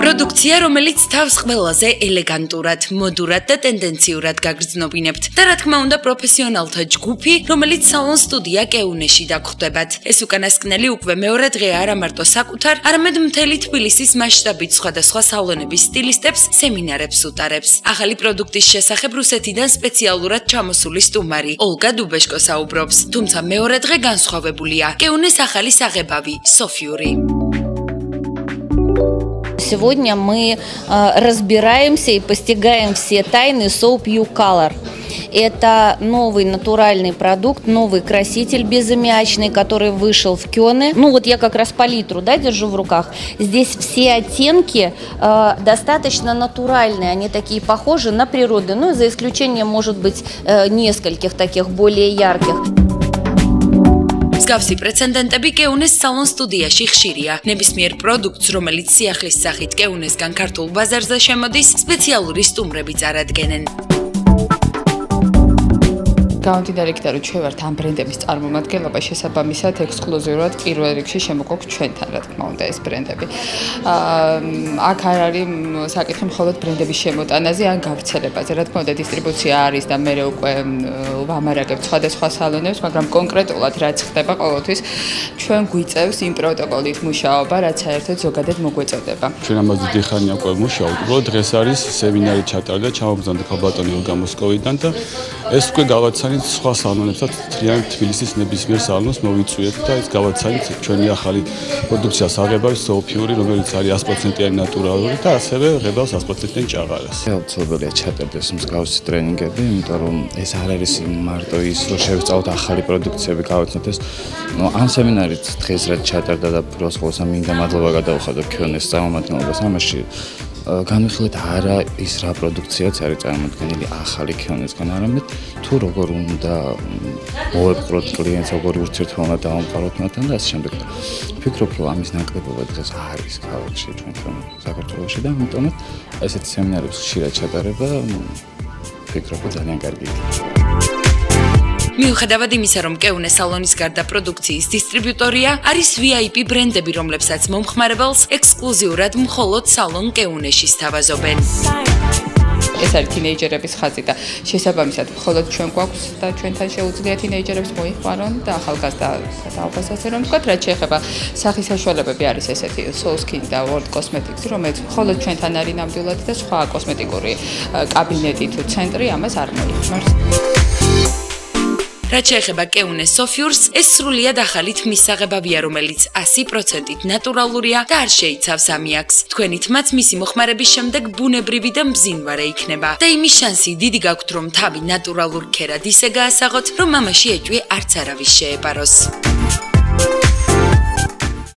პროდუქცია, რომელიც თავს ყველაზე ელეგანტურად, მოდურად და ტენდენციურად გაგრძნობინებთ და რა თქმა უნდა პროფესიონალთა ჯგუფი, რომელიც სალონ სტუდია კეუნეში დაგხვდებათ. ეს უკანასკნელი უკვე მეორე დღეა არა მარტო საკუთარ, არამედ მთელი თბილისის მასშტაბით სხვადასხვა სალონების სტილისტებს სემინარებს უტარებს. ახალი პროდუქტის შესახებ რუსეთიდან სპეციალურად ჩამოსული სტუმარი ოლგა დუბეშკო საუბრობს, თუმცა მეორე დღე განსხვავებულია. კეუნეს ახალი საღებავი სოფიური. Сегодня мы разбираемся и постигаем все тайны So Pure Color. Это новый натуральный продукт, новый краситель безаммиачный, который вышел в Кёне. Ну вот я как раз палитру, да, держу в руках. Здесь все оттенки достаточно натуральные, они такие похожи на природу, ну за исключением, может быть, нескольких таких более ярких. მსგავსი პრეცედენტები კეუნეს სალონ სტუდიაში ხშირია. ნებისმიერ პროდუქტს, რომელიც სიახლის სახით კეუნესგან ქართულ ბაზარზე შემოდის, სპეციალური სტუმრები წარადგენენ. გამომდინარე იქიდან, რომ ჩვენ ვართ ამ ბრენდების წარმომადგენლობა, შესაბამისად ექსკლუზიურად პირველ რიგში შემოგვაქვს ჩვენთან, რა თქმა უნდა, ეს ბრენდები. აქ არ არის საკითხი მხოლოდ ბრენდების შემოტანაზე ან გავრცელებაზე. რა თქმა უნდა, დისტრიბუცია არის და მე უკვე ვამარაგებთ სხვადასხვა სალონებს, მაგრამ კონკრეტულად რაც ხდება ყოველთვის, ჩვენ გვიწევს იმ პროტოკოლით მუშაობა, რაც საერთოდ ზოგადად მოგვეწოდება. ჩვენ ამაზე დიხანია უკვე მუშაობთ. უბრალოდ დღეს არის სემინარი ჩატარდა, ჩამოგზავნდა ქალბატონი ოლგა მოსკოვიდან და ეს უკვე გავაცანით სხვა სალონებსაც მთლიან თბილისის ნებისმიერ სალონს მოვიწვიეთ და ეს გავაცანით ჩვენი ახალი პროდუქცია საღებავის სოფიური, რომელიც არის 100%-იანი ნატურალური და ასევე ღებავს 100%-იანი ჭაღარას. აუცილებელია ჩატარდეს მსგავსი ტრენინგები, იმიტომ რომ ეს არ არის მარტო ის, რომ შევსწავლოთ ახალი პროდუქციები, გავაცნოთ ეს. ამ სემინარით დღეს რაც ჩატარდა და პირველს ყოვლისა მინდა მადლობა გადავხადო Kyones წარმომადგენლობას ამაში. განვიხილეთ არა ის რა პროდუქციაც არის წარმოქმნილი ახალი Kyonesგან, არამედ თუ როგორ უნდა მოვეპყროთ კლიენტს, როგორ ურთიერთობა დავამყაროთ მათთან და ასე შემდეგ. ვფიქრობ, რომ ამის ნაკლებობა დღეს არის ქალაქში, ჩვენ საქართველოში და ამიტომაც ესეთი სემინარების ხშირად ჩატარება ვფიქრობ, რომ ძალიან კარგი იქნება. მიუხედავად იმისა, რომ კეუნე სალონის გარდა პროდუქციის დისტრიბიუტორია, არის VIP ბრენდები, რომლებსაც მომხმარებელს ექსკლუზიურად მხოლოდ სალონ კეუნეში სთავაზობენ. ეს არის თინეიჯერების ხაზი და შესაბამისად მხოლოდ ჩვენ გვაქვს და ჩვენთან შეუძლია თინეიჯერებს მოიხმარონ და ახალგაზრდა დაობასაც რომ ვთქვათ, რაც შეეხება სახის საშუალებები არის ესეთი Soul Skin და World Cosmetics, რომელიც მხოლოდ ჩვენთან არის ნამდვილად და სხვა კოსმეტიკური კაბინეტი თუ ცენტრი ამას არ მოიხმარს. რაც შეეხება კეუნეს სოფიურს, ეს სრულიად ახალი თმის საღებავია, რომელიც 100%-ით ნატურალურია და არ შეიცავს ამიაკს. თქვენით მათ მისი მოხმარების შემდეგ ბუნებრივი და მბზინვარე იქნება. და იმის შანსი დიდი გაქვთ, რომ თავი ნატურალურ ქერად ისე გაასაღოთ, რომ მამაში ეჭვი არც არავის შეეპაროს.